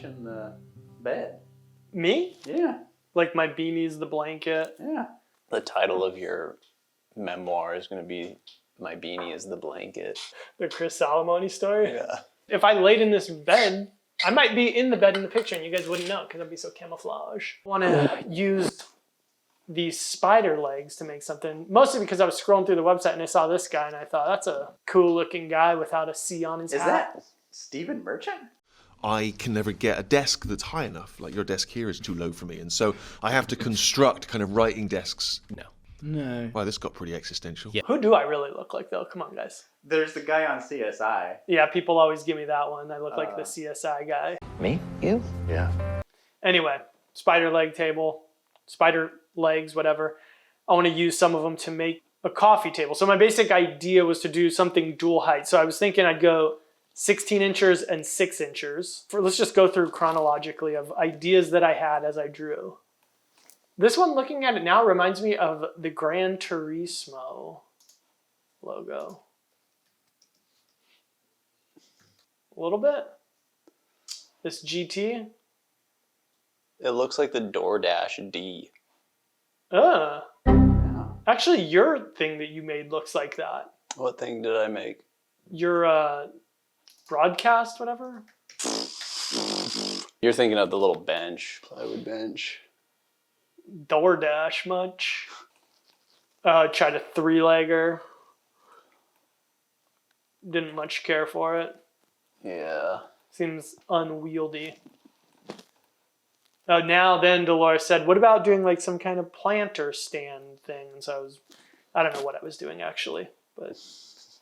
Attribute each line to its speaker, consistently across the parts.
Speaker 1: matching the bed.
Speaker 2: Me?
Speaker 1: Yeah.
Speaker 2: Like my beanie's the blanket.
Speaker 1: Yeah.
Speaker 3: The title of your memoir is going to be My Beanie is the Blanket.
Speaker 2: The Chris Salomone story?
Speaker 3: Yeah.
Speaker 2: If I laid in this bed, I might be in the bed in the picture and you guys wouldn't know because I'd be so camouflage. I want to use these spider legs to make something, mostly because I was scrolling through the website and I saw this guy and I thought, that's a cool looking guy without a C on his hat.
Speaker 1: Is that Stephen Merchant?
Speaker 4: I can never get a desk that's high enough. Like your desk here is too low for me. And so I have to construct kind of writing desks.
Speaker 1: No.
Speaker 4: Wow, this got pretty existential.
Speaker 5: Yeah.
Speaker 2: Who do I really look like though? Come on, guys.
Speaker 1: There's the guy on CSI.
Speaker 2: Yeah, people always give me that one. I look like the CSI guy.
Speaker 5: Me? You?
Speaker 1: Yeah.
Speaker 2: Anyway, spider leg table, spider legs, whatever. I want to use some of them to make a coffee table. So my basic idea was to do something dual height. So I was thinking I'd go 16 inches and 6 inches. Let's just go through chronologically of ideas that I had as I drew. This one, looking at it now, reminds me of the Gran Turismo logo. A little bit. This GT.
Speaker 3: It looks like the DoorDash D.
Speaker 1: Yeah.
Speaker 2: Actually, your thing that you made looks like that.
Speaker 3: What thing did I make?
Speaker 2: Your broadcast, whatever.
Speaker 3: You're thinking of the little bench, plywood bench.
Speaker 2: DoorDash much. Tried a 3-legger. Didn't much care for it.
Speaker 3: Yeah.
Speaker 2: Seems unwieldy. Now then Dolores said, what about doing like some kind of planter stand thing? And so I don't know what I was doing actually, but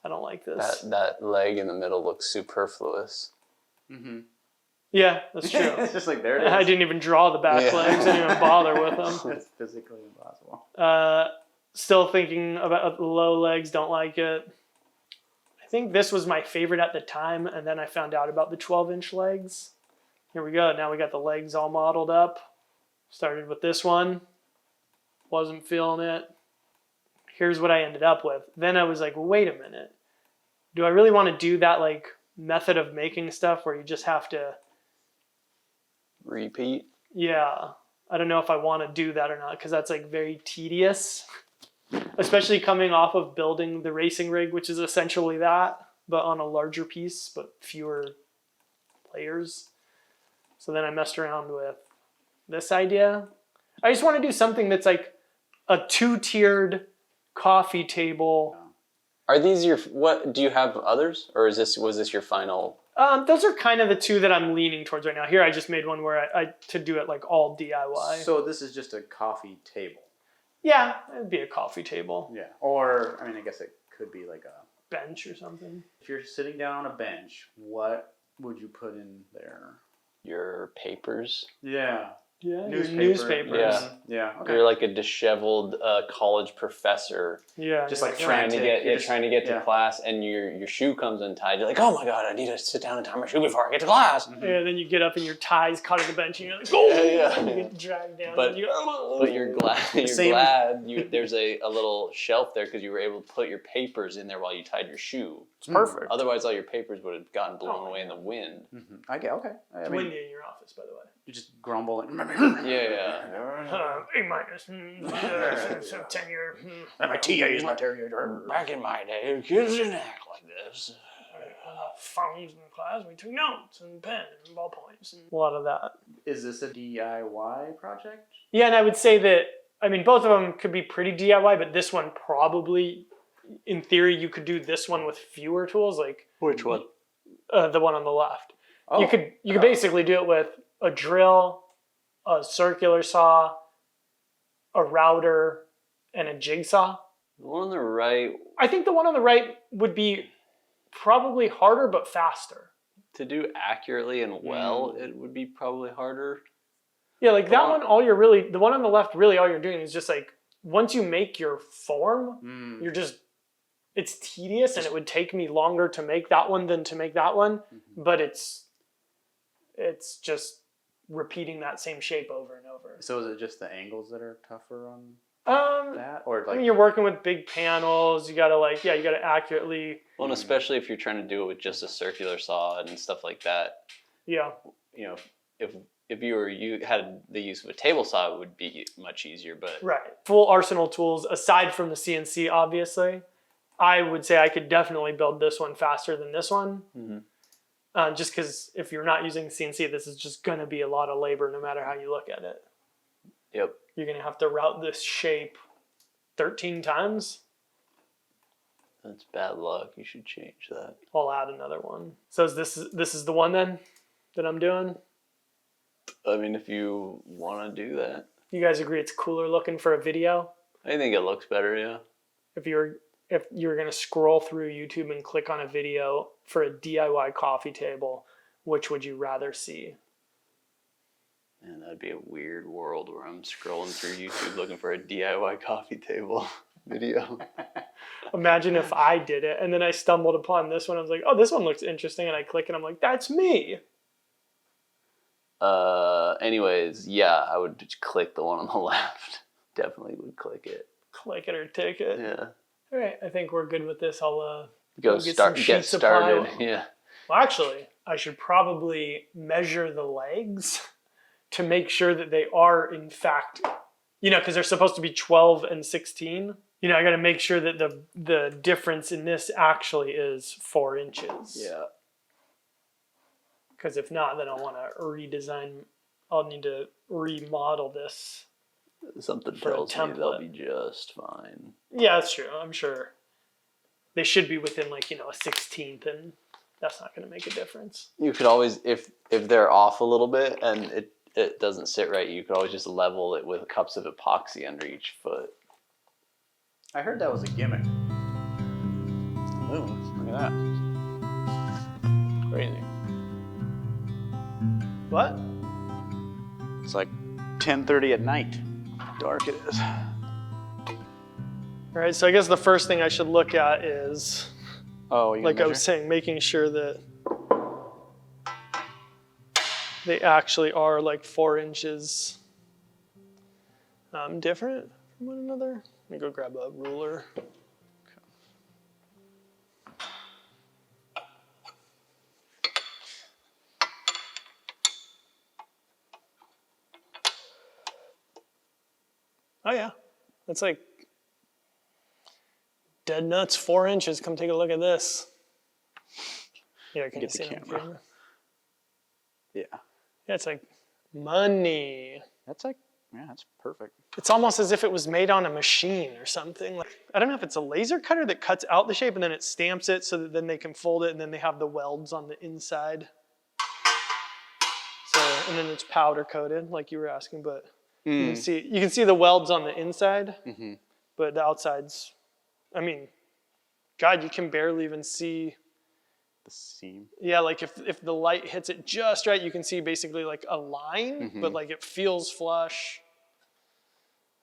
Speaker 2: I don't like this.
Speaker 3: That leg in the middle looks superfluous.
Speaker 1: Mm-hmm.
Speaker 2: Yeah, that's true.
Speaker 1: It's just like, there it is.
Speaker 2: I didn't even draw the back legs. I didn't even bother with them.
Speaker 1: It's physically impossible.
Speaker 2: Still thinking about the low legs, don't like it. I think this was my favorite at the time, and then I found out about the 12-inch legs. Here we go. Now we got the legs all modeled up. Started with this one. Wasn't feeling it. Here's what I ended up with. Then I was like, wait a minute. Do I really want to do that like method of making stuff where you just have to...
Speaker 3: Repeat?
Speaker 2: Yeah. I don't know if I want to do that or not because that's like very tedious. Especially coming off of building the racing rig, which is essentially that, but on a larger piece, but fewer layers. So then I messed around with this idea. I just want to do something that's like a 2-tiered coffee table.
Speaker 3: Are these your, what, do you have others? Or was this your final?
Speaker 2: Those are kind of the two that I'm leaning towards right now. Here I just made one where I to do it like all DIY.
Speaker 1: So this is just a coffee table.
Speaker 2: Yeah, it'd be a coffee table.
Speaker 1: Yeah. Or, I mean, I guess it could be like a
Speaker 2: bench or something.
Speaker 1: If you're sitting down on a bench, what would you put in there?
Speaker 3: Your papers?
Speaker 1: Yeah.
Speaker 2: Yeah,
Speaker 1: Newspapers.
Speaker 3: Yeah.
Speaker 1: Yeah. Okay.
Speaker 3: You're like a disheveled college professor.
Speaker 2: Yeah.
Speaker 1: Just like
Speaker 3: trying to get to
Speaker 1: yeah.
Speaker 3: class, and your shoe comes untied. You're like, oh my god, I need to sit down and tie my shoe before I get to class.
Speaker 2: Mm-hmm. Yeah, then you get up and your tie's caught at the bench, and you're like, oh,
Speaker 3: yeah.
Speaker 2: You get dragged down.
Speaker 3: But
Speaker 2: and you go,
Speaker 3: but you're glad. There's a little shelf there because you were able to put your papers in there while you tied your shoe.
Speaker 2: It's perfect.
Speaker 3: Otherwise, all your papers would have gotten blown away in the wind.
Speaker 1: Mm-hmm. I get okay.
Speaker 2: It's windy in your office, by the way.
Speaker 1: You just grumble and
Speaker 3: Yeah.
Speaker 2: A minus, 10-year.
Speaker 1: My TA is not there.
Speaker 3: Back in my day, kids didn't act like this.
Speaker 2: Phones in class, we took notes and pens and ballpoints and a lot of that.
Speaker 1: Is this a DIY project?
Speaker 2: Yeah, and I would say that, I mean, both of them could be pretty DIY, but this one probably, in theory, you could do this one with fewer tools. Like
Speaker 3: Which one?
Speaker 2: The one on the left.
Speaker 1: Oh.
Speaker 2: You could basically do it with a drill, a circular saw, a router, and a jigsaw.
Speaker 3: The one on the right.
Speaker 2: I think the one on the right would be probably harder but faster.
Speaker 3: To do accurately and well, it would be probably harder.
Speaker 2: Yeah, like that one, the one on the left, really all you're doing is just like, once you make your form, you're just, it's tedious and it would take me longer to make that one than to make that one, but it's just repeating that same shape over and over.
Speaker 1: So is it just the angles that are tougher on that? Or like,
Speaker 2: I mean, you're working with big panels, you gotta you gotta accurately.
Speaker 3: Well, and especially if you're trying to do it with just a circular saw and stuff like that.
Speaker 2: Yeah.
Speaker 3: You know, if you had the use of a table saw, it would be much easier. But
Speaker 2: Right. Full arsenal tools, aside from the CNC, obviously, I would say I could definitely build this one faster than this one.
Speaker 3: Mm-hmm.
Speaker 2: Just because if you're not using CNC, this is just going to be a lot of labor no matter how you look at it.
Speaker 3: Yep.
Speaker 2: You're going to have to route this shape 13 times.
Speaker 3: That's bad luck. You should change that.
Speaker 2: I'll add another one. So this is the one then that I'm doing?
Speaker 3: I mean, if you want to do that.
Speaker 2: You guys agree it's cooler looking for a video?
Speaker 3: I think it looks better, yeah.
Speaker 2: If you're going to scroll through YouTube and click on a video for a DIY coffee table, which would you rather see?
Speaker 3: Man, that'd be a weird world where I'm scrolling through YouTube looking for a DIY coffee table video.
Speaker 2: Imagine if I did it and then I stumbled upon this one. I was like, oh, this one looks interesting. And I click and I'm like, that's me.
Speaker 3: Anyways, yeah, I would just click the one on the left. Definitely would click it.
Speaker 2: Click it or take it.
Speaker 3: Yeah.
Speaker 2: All right, I think we're good with this. I'll
Speaker 3: Get started. Yeah.
Speaker 2: Well, actually, I should probably measure the legs to make sure that they are, in fact, because they're supposed to be 12 and 16. I got to make sure that the difference in this actually is 4 inches.
Speaker 3: Yeah.
Speaker 2: Because if not, then I'll want to redesign. I'll need to remodel this.
Speaker 3: Something
Speaker 2: for a
Speaker 3: tells me they'll be just fine.
Speaker 2: Yeah, that's true. I'm sure they should be within a 16th, and that's not going to make a difference.
Speaker 3: You could always, if they're off a little bit and it doesn't sit right, you could always just level it with cups of epoxy under each foot.
Speaker 1: I heard that was a gimmick.
Speaker 3: Ooh, look at that. Crazy.
Speaker 2: What?
Speaker 1: It's like 10:30 at night. Dark it is.
Speaker 2: All right, so I guess the first thing I should look at is, like I was saying, making sure that they actually are 4 inches different from one another. Let me go grab a ruler. Oh yeah, that's dead nuts, 4 inches. Come take a look at this. Yeah, I can
Speaker 1: Get the
Speaker 2: see it on
Speaker 1: camera. Yeah.
Speaker 2: Yeah, it's money.
Speaker 1: That's that's perfect.
Speaker 2: It's almost as if it was made on a machine or something. I don't know if it's a laser cutter that cuts out the shape and then it stamps it so that then they can fold it and then they have the welds on the inside. So, and then it's powder coated like you were asking, but you can see the welds on the inside, but the outside's, God, you can barely even see
Speaker 1: the seam.
Speaker 2: Yeah, if the light hits it just right, you can see basically a line, but it feels flush.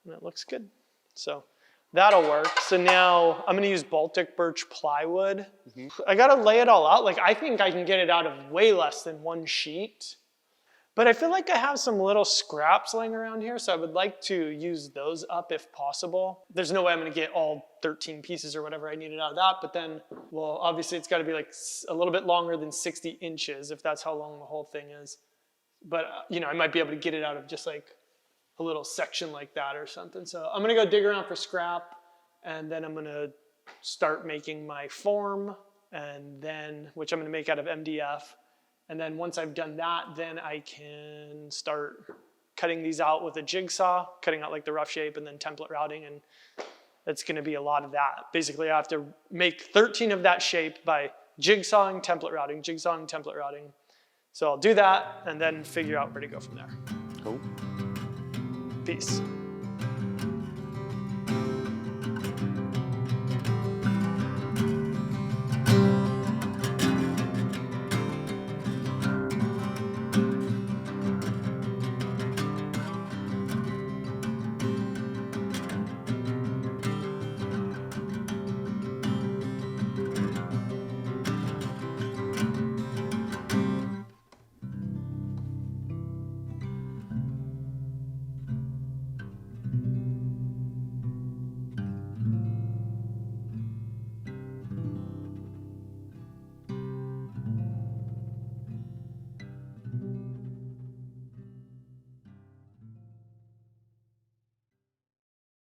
Speaker 2: And it looks good. So that'll work. So now I'm gonna use Baltic birch plywood. I gotta lay it all out. I think I can get it out of way less than 1 sheet. But I feel like I have some little scraps laying around here, so I would like to use those up if possible. There's no way I'm gonna get all 13 pieces or whatever I needed out of that, but then, well, obviously it's gotta be a little bit longer than 60 inches if that's how long the whole thing is. But, I might be able to get it out of just a little section like that or something. So I'm gonna go dig around for scrap, and then I'm gonna start making my form, and then, which I'm gonna make out of MDF. And then once I've done that, then I can start cutting these out with a jigsaw, cutting out the rough shape and then template routing, and it's gonna be a lot of that. Basically, I have to make 13 of that shape by jigsawing, template routing, jigsawing, template routing. So I'll do that and then figure out where to go from there.
Speaker 1: Cool.
Speaker 2: Peace.